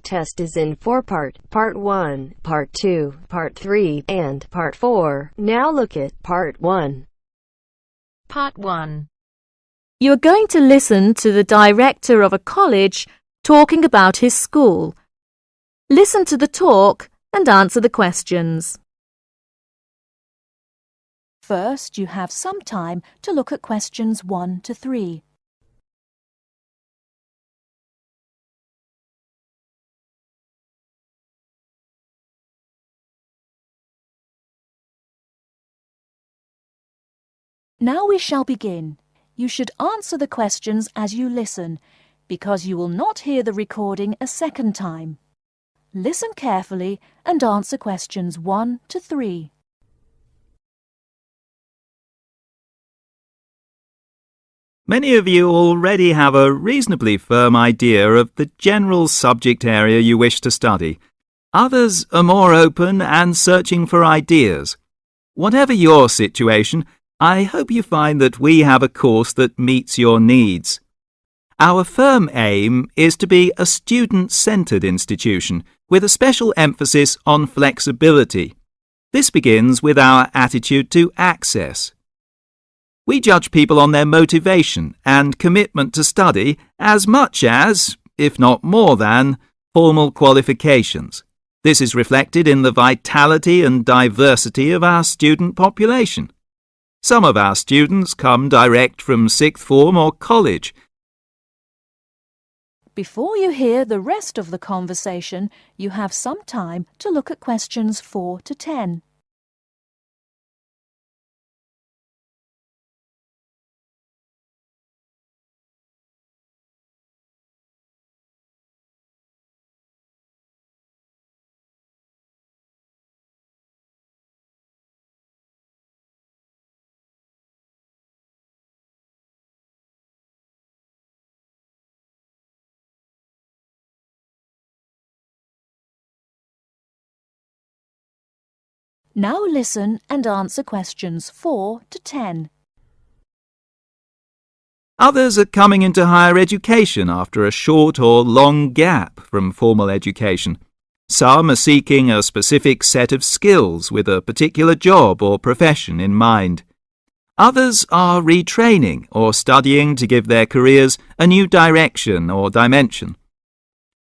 test is in 4 parts: Part 1, Part 2, Part 3, and Part 4. Now look at Part 1. Part 1. You are going to listen to the director of a college talking about his school. Listen to the talk and answer the questions. First, you have some time to look at questions 1 to 3. Now we shall begin. You should answer the questions as you listen, because you will not hear the recording a second time. Listen carefully and answer questions 1 to 3. Many of you already have a reasonably firm idea of the general subject area you wish to study. Others are more open and searching for ideas. Whatever your situation, I hope you find that we have a course that meets your needs. Our firm aim is to be a student-centred institution with a special emphasis on flexibility. This begins with our attitude to access. We judge people on their motivation and commitment to study as much as, if not more than, formal qualifications. This is reflected in the vitality and diversity of our student population. Some of our students come direct from sixth form or college. Before you hear the rest of the conversation, you have some time to look at questions 4 to 10. Now listen and answer questions 4 to 10. Others are coming into higher education after a short or long gap from formal education. Some are seeking a specific set of skills with a particular job or profession in mind. Others are retraining or studying to give their careers a new direction or dimension.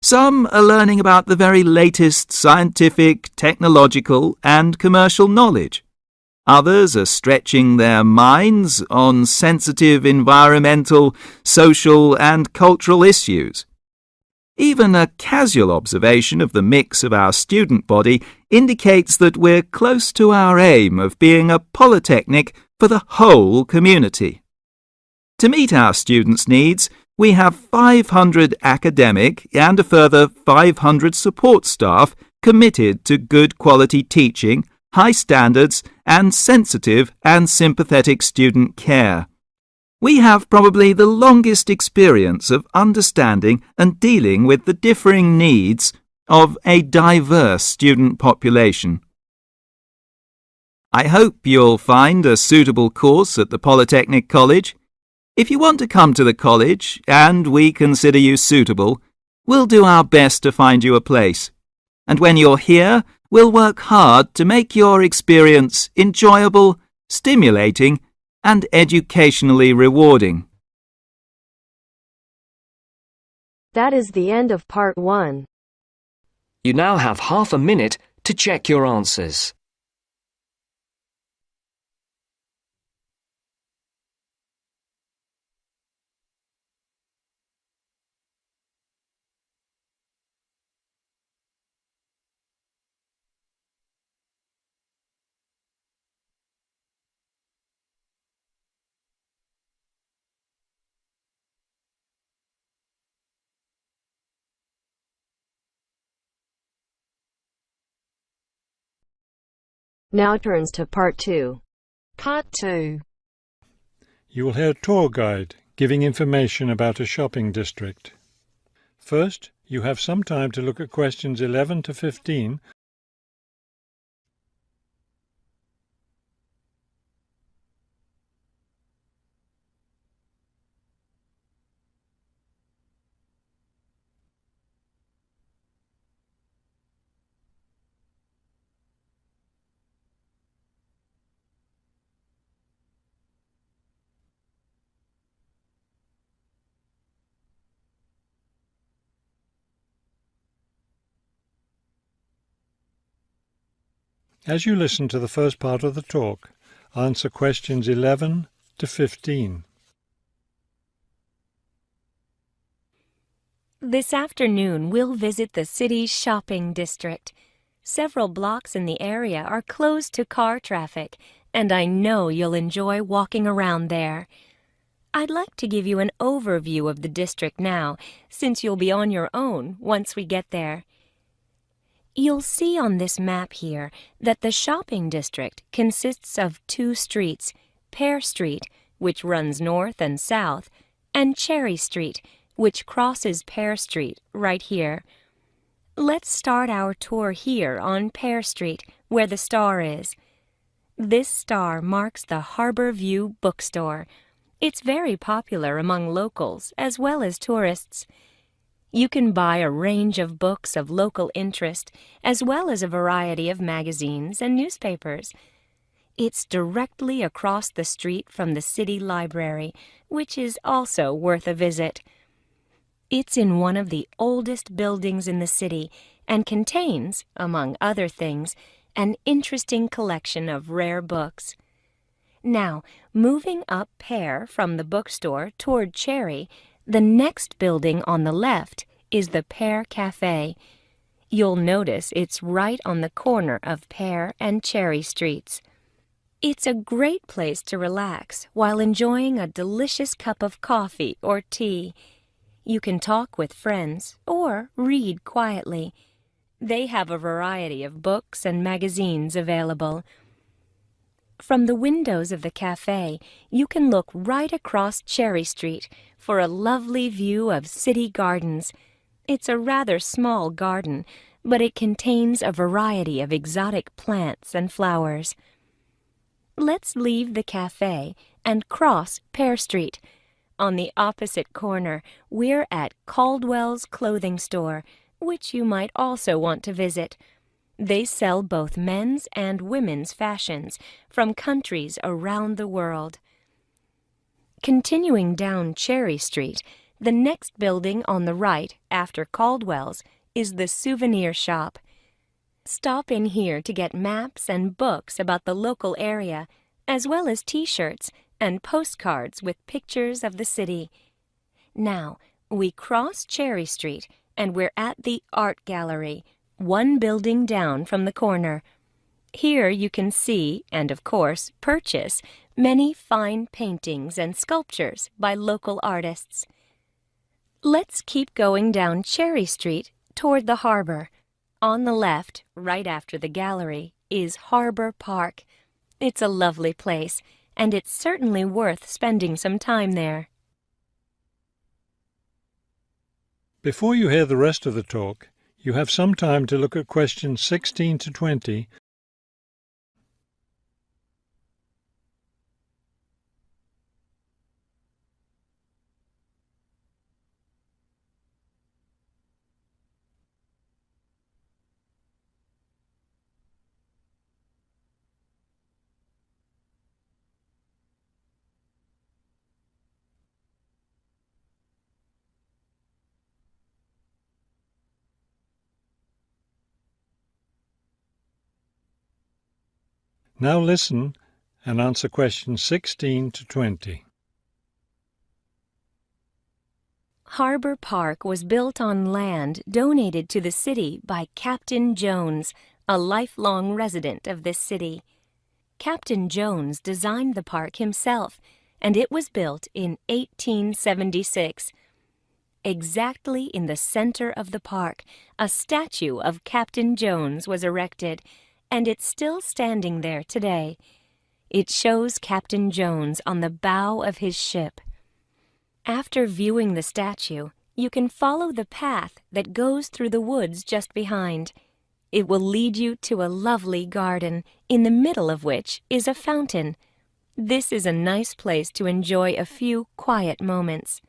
Some are learning about the very latest scientific, technological and commercial knowledge. Others are stretching their minds on sensitive environmental, social and cultural issues. Even a casual observation of the mix of our student body indicates that we're close to our aim of being a polytechnic for the whole community. To meet our students' needs, we have 500 academic and a further 500 support staff committed to good quality teaching, high standards, and sensitive and sympathetic student care. We have probably the longest experience of understanding and dealing with the differing needs of a diverse student population. I hope you'll find a suitable course at the Polytechnic College. If you want to come to the college and we consider you suitable, we'll do our best to find you a place. And when you're here, we'll work hard to make your experience enjoyable, stimulating, and educationally rewarding. That is the end of Part 1. You now have half a minute to check your answers. Now turns to Part 2. Part 2. You will hear a tour guide giving information about a shopping district. First, you have some time to look at questions 11 to 15. As you listen to the first part of the talk, answer questions 11 to 15. This afternoon, we'll visit the city's shopping district. Several blocks in the area are closed to car traffic, and I know you'll enjoy walking around there. I'd like to give you an overview of the district now, since you'll be on your own once we get there. You'll see on this map here that the shopping district consists of two streets, Pear Street, which runs north and south, and Cherry Street, which crosses Pear Street right here. Let's start our tour here on Pear Street, where the star is. This star marks the Harbor View bookstore. It's very popular among locals as well as tourists. You can buy a range of books of local interest, as well as a variety of magazines and newspapers. It's directly across the street from the city library, which is also worth a visit. It's in one of the oldest buildings in the city and contains, among other things, an interesting collection of rare books. Now, moving up Pear from the bookstore toward Cherry, the next building on the left is the Pear Cafe. You'll notice it's right on the corner of Pear and Cherry Streets. It's a great place to relax while enjoying a delicious cup of coffee or tea. You can talk with friends or read quietly. They have a variety of books and magazines available. From the windows of the cafe, you can look right across Cherry Street for a lovely view of city gardens. It's a rather small garden, but it contains a variety of exotic plants and flowers. Let's leave the cafe and cross Pear Street. On the opposite corner, we're at Caldwell's clothing store, which you might also want to visit. They sell both men's and women's fashions from countries around the world. Continuing down Cherry Street, the next building on the right after Caldwell's is the souvenir shop. Stop in here to get maps and books about the local area, as well as t-shirts and postcards with pictures of the city. Now, we cross Cherry Street and we're at the Art Gallery, one building down from the corner. Here you can see, and of course purchase, many fine paintings and sculptures by local artists. Let's keep going down Cherry Street toward the harbor. On the left, right after the gallery, is Harbor Park. It's a lovely place, and it's certainly worth spending some time there. Before you hear the rest of the talk, you have some time to look at questions 16 to 20. Now listen and answer questions 16 to 20. Harbor Park was built on land donated to the city by Captain Jones, a lifelong resident of this city. Captain Jones designed the park himself, and it was built in 1876. Exactly in the center of the park, a statue of Captain Jones was erected, and it's still standing there today. It shows Captain Jones on the bow of his ship. After viewing the statue, you can follow the path that goes through the woods just behind. It will lead you to a lovely garden, in the middle of which is a fountain. This is a nice place to enjoy a few quiet moments.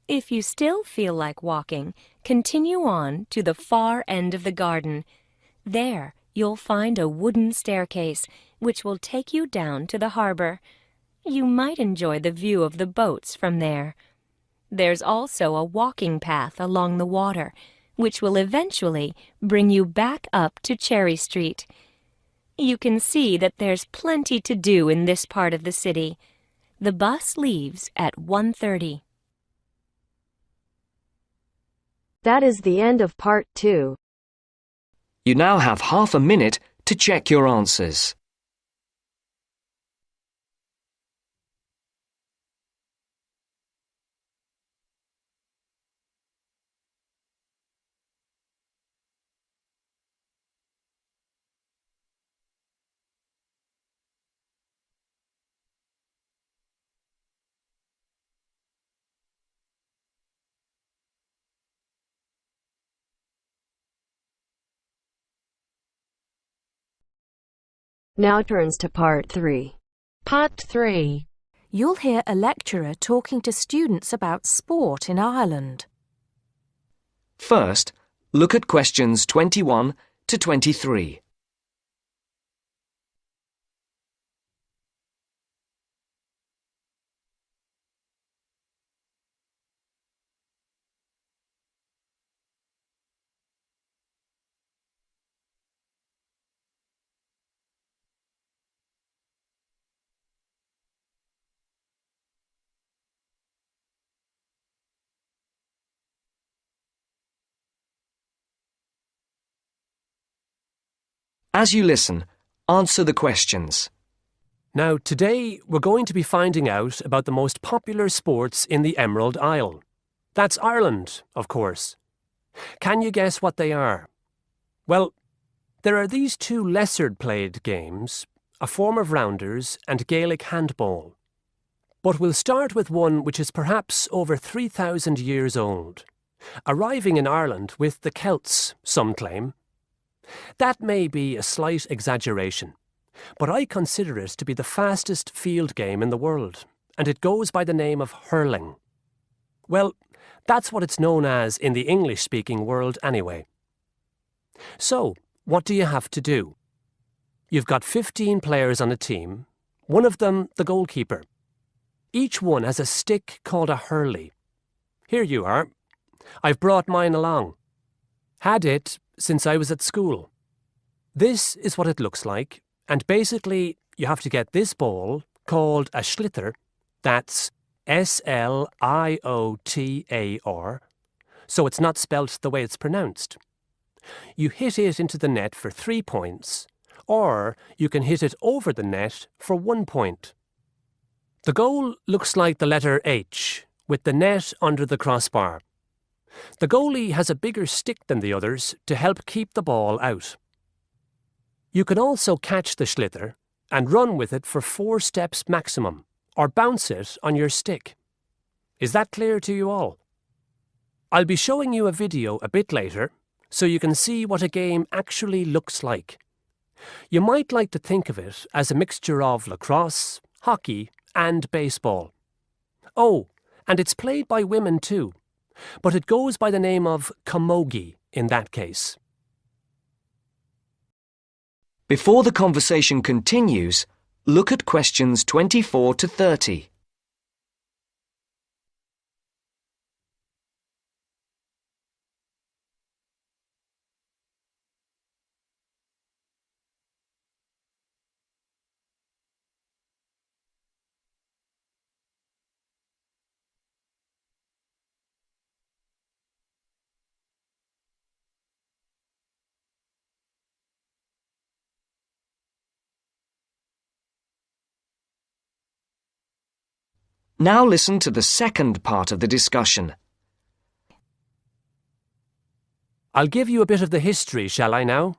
If you still feel like walking, continue on to the far end of the garden. There, you'll find a wooden staircase, which will take you down to the harbor. You might enjoy the view of the boats from there. There's also a walking path along the water, which will eventually bring you back up to Cherry Street. You can see that there's plenty to do in this part of the city. The bus leaves at 1:30. That is the end of part 2. You now have half a minute to check your answers. Now turns to part 3. Part 3. You'll hear a lecturer talking to students about sport in Ireland. First, look at questions 21 to 23. As you listen, answer the questions. Now, today we're going to be finding out about the most popular sports in the Emerald Isle. That's Ireland, of course. Can you guess what they are? Well, there are these two lesser-played games, a form of rounders and Gaelic handball. But we'll start with one which is perhaps over 3,000 years old, arriving in Ireland with the Celts, some claim. That may be a slight exaggeration, but I consider it to be the fastest field game in the world, and it goes by the name of hurling. Well, that's what it's known as in the English-speaking world anyway. So, what do you have to do? You've got 15 players on a team, one of them the goalkeeper. Each one has a stick called a hurley. Here you are. I've brought mine along. Had it since I was at school. This is what it looks like, and basically you have to get this ball, called a sliotar, that's S-L-I-O-T-A-R, so it's not spelt the way it's pronounced. You hit it into the net for 3 points, or you can hit it over the net for 1 point. The goal looks like the letter H, with the net under the crossbar. The goalie has a bigger stick than the others to help keep the ball out. You can also catch the sliotar and run with it for 4 steps maximum, or bounce it on your stick. Is that clear to you all? I'll be showing you a video a bit later, so you can see what a game actually looks like. You might like to think of it as a mixture of lacrosse, hockey, and baseball. Oh, and it's played by women too, but it goes by the name of camogie in that case. Before the conversation continues, look at questions 24 to 30. Now listen to the second part of the discussion. I'll give you a bit of the history, shall I now?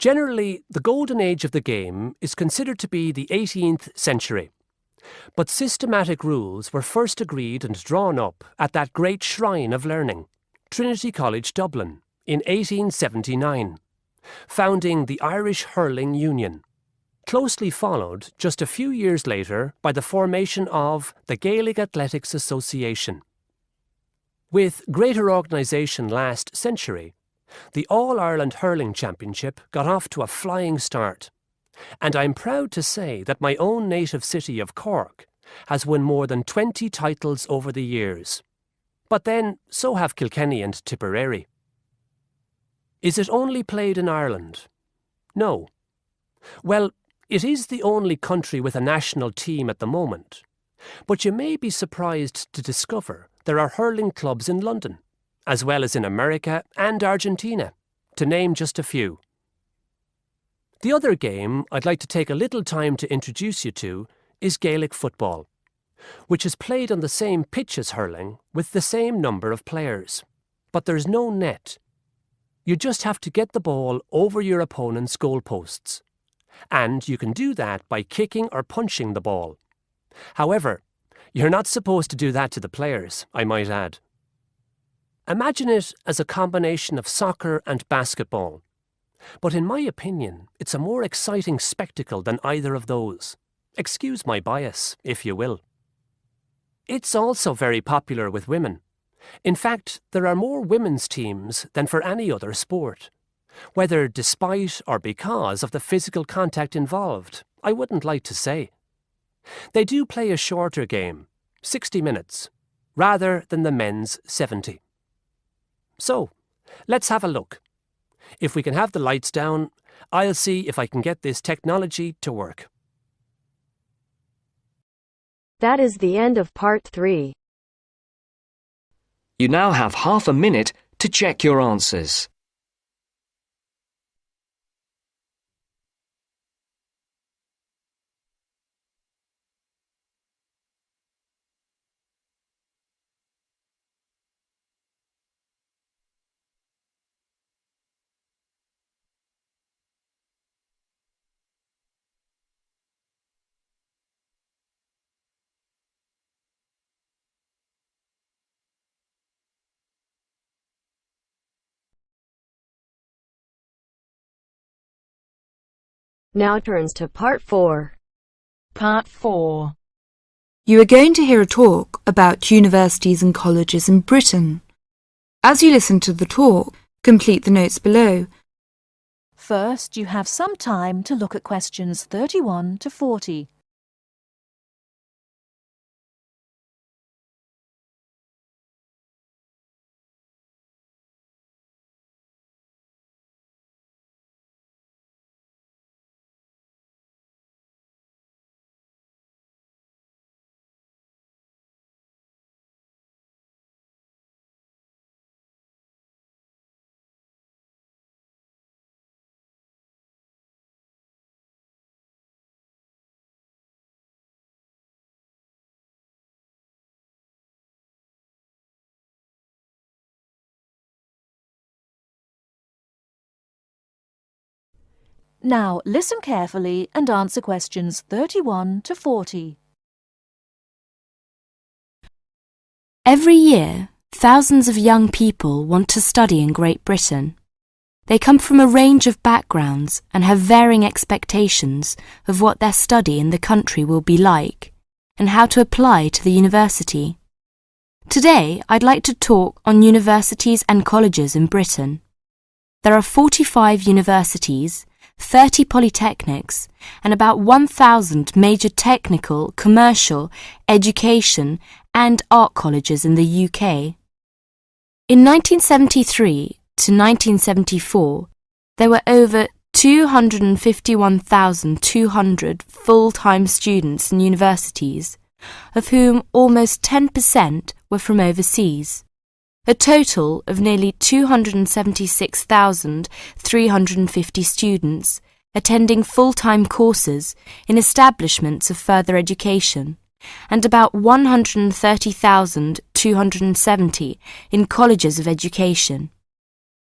Generally, the golden age of the game is considered to be the 18th century. But systematic rules were first agreed and drawn up at that great shrine of learning, Trinity College Dublin, in 1879, founding the Irish Hurling Union, closely followed just a few years later by the formation of the Gaelic Athletics Association. With greater organisation last century, the All-Ireland Hurling Championship got off to a flying start, and I'm proud to say that my own native city of Cork has won more than 20 titles over the years. But then, so have Kilkenny and Tipperary. Is it only played in Ireland? No, Well, it is the only country with a national team at the moment. But you may be surprised to discover there are hurling clubs in London, as well as in America and Argentina, to name just a few. The other game I'd like to take a little time to introduce you to is Gaelic football, which is played on the same pitch as hurling with the same number of players. But there's no net. You just have to get the ball over your opponent's goalposts. And you can do that by kicking or punching the ball. However, you're not supposed to do that to the players, I might add. Imagine it as a combination of soccer and basketball. But in my opinion, it's a more exciting spectacle than either of those. Excuse my bias, if you will. It's also very popular with women. In fact, there are more women's teams than for any other sport. Whether despite or because of the physical contact involved, I wouldn't like to say. They do play a shorter game, 60 minutes, rather than the men's 70. So, let's have a look. If we can have the lights down, I'll see if I can get this technology to work. That is the end of part 3. You now have half a minute to check your answers. Now turns to part 4. Part 4. You are going to hear a talk about universities and colleges in Britain. As you listen to the talk, complete the notes below. First, you have some time to look at questions 31 to 40. Now listen carefully and answer questions 31 to 40. Every year, thousands of young people want to study in Great Britain. They come from a range of backgrounds and have varying expectations of what their study in the country will be like and how to apply to the university. Today, I'd like to talk on universities and colleges in Britain. There are 45 universities, 30 polytechnics, and about 1,000 major technical, commercial, education and art colleges in the UK. In 1973 to 1974, there were over 251,200 full-time students in universities, of whom almost 10% were from overseas. A total of nearly 276,350 students attending full-time courses in establishments of further education, and about 130,270 in colleges of education.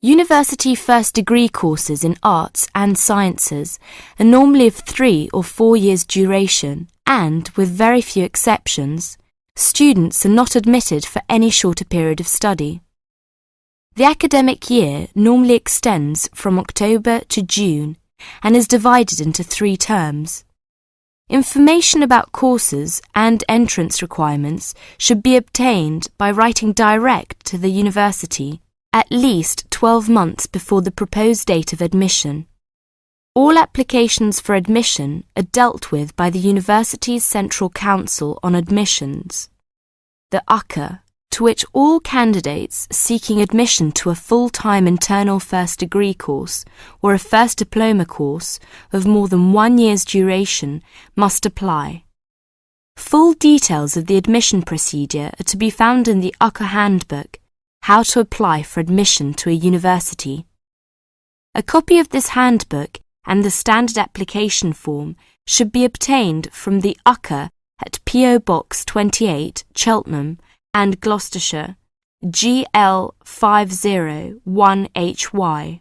University first degree courses in arts and sciences are normally of 3 or 4 years duration, and, with very few exceptions, students are not admitted for any shorter period of study. The academic year normally extends from October to June and is divided into 3 terms. Information about courses and entrance requirements should be obtained by writing direct to the university at least 12 months before the proposed date of admission. All applications for admission are dealt with by the University's Central Council on Admissions, the UCA, to which all candidates seeking admission to a full-time internal first degree course or a first diploma course of more than 1 year's duration must apply. Full details of the admission procedure are to be found in the UCA Handbook, How to Apply for Admission to a University. A copy of this handbook and the standard application form should be obtained from the UCA at PO Box 28, Cheltenham and Gloucestershire, GL501HY.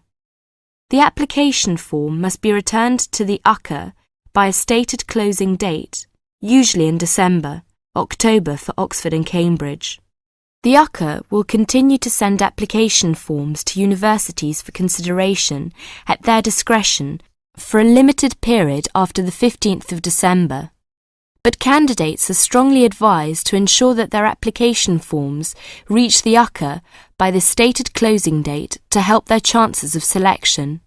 The application form must be returned to the UCA by a stated closing date, usually in December, October for Oxford and Cambridge. The UCA will continue to send application forms to universities for consideration at their discretion for a limited period after the 15th of December. But candidates are strongly advised to ensure that their application forms reach the UCA by the stated closing date to help their chances of selection.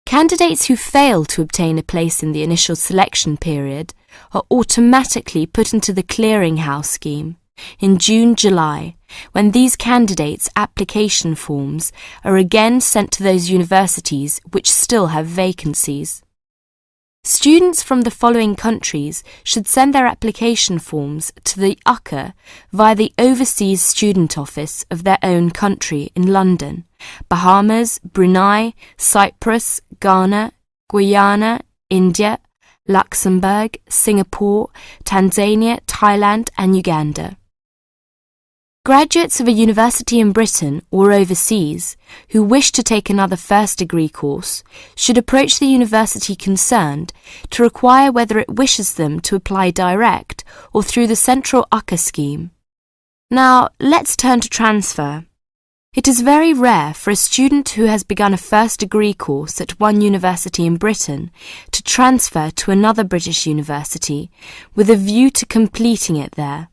Candidates who fail to obtain a place in the initial selection period are automatically put into the clearinghouse scheme in June-July, when these candidates' application forms are again sent to those universities which still have vacancies. Students from the following countries should send their application forms to the UCA via the Overseas Student Office of their own country in London: Bahamas, Brunei, Cyprus, Ghana, Guyana, India, Luxembourg, Singapore, Tanzania, Thailand and Uganda. Graduates of a university in Britain or overseas who wish to take another first degree course should approach the university concerned to inquire whether it wishes them to apply direct or through the central UCA scheme. Now, let's turn to transfer. It is very rare for a student who has begun a first degree course at one university in Britain to transfer to another British university with a view to completing it there.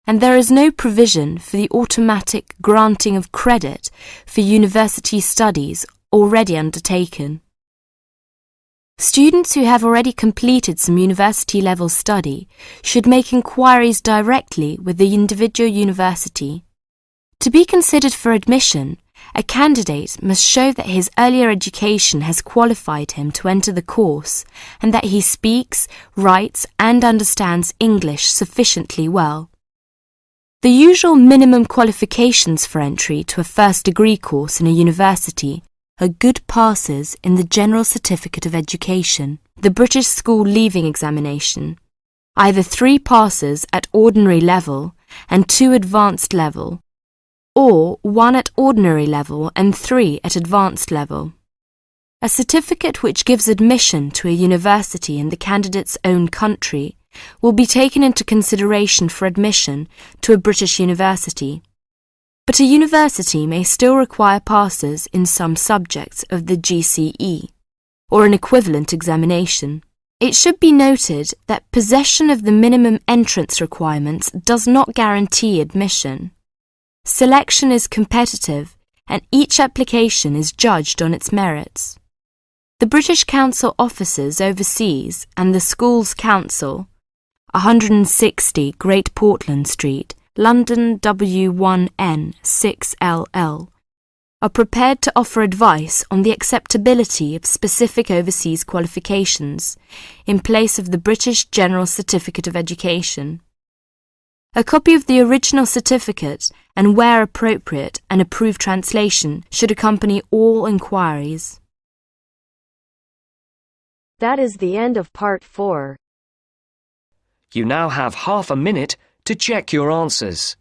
And there is no provision for the automatic granting of credit for university studies already undertaken. Students who have already completed some university-level study should make inquiries directly with the individual university. To be considered for admission, a candidate must show that his earlier education has qualified him to enter the course and that he speaks, writes and understands English sufficiently well. The usual minimum qualifications for entry to a first degree course in a university are good passes in the General Certificate of Education, the British School Leaving Examination, either 3 passes at ordinary level and 2 advanced level, or 1 at ordinary level and 3 at advanced level. A certificate which gives admission to a university in the candidate's own country will be taken into consideration for admission to a British university, but a university may still require passes in some subjects of the GCE, or an equivalent examination. It should be noted that possession of the minimum entrance requirements does not guarantee admission. Selection is competitive, and each application is judged on its merits. The British Council offices overseas and the Schools Council, 160 Great Portland Street, London W1N 6LL, are prepared to offer advice on the acceptability of specific overseas qualifications in place of the British General Certificate of Education. A copy of the original certificate and, where appropriate, an approved translation should accompany all inquiries. That is the end of part 4. You now have half a minute to check your answers.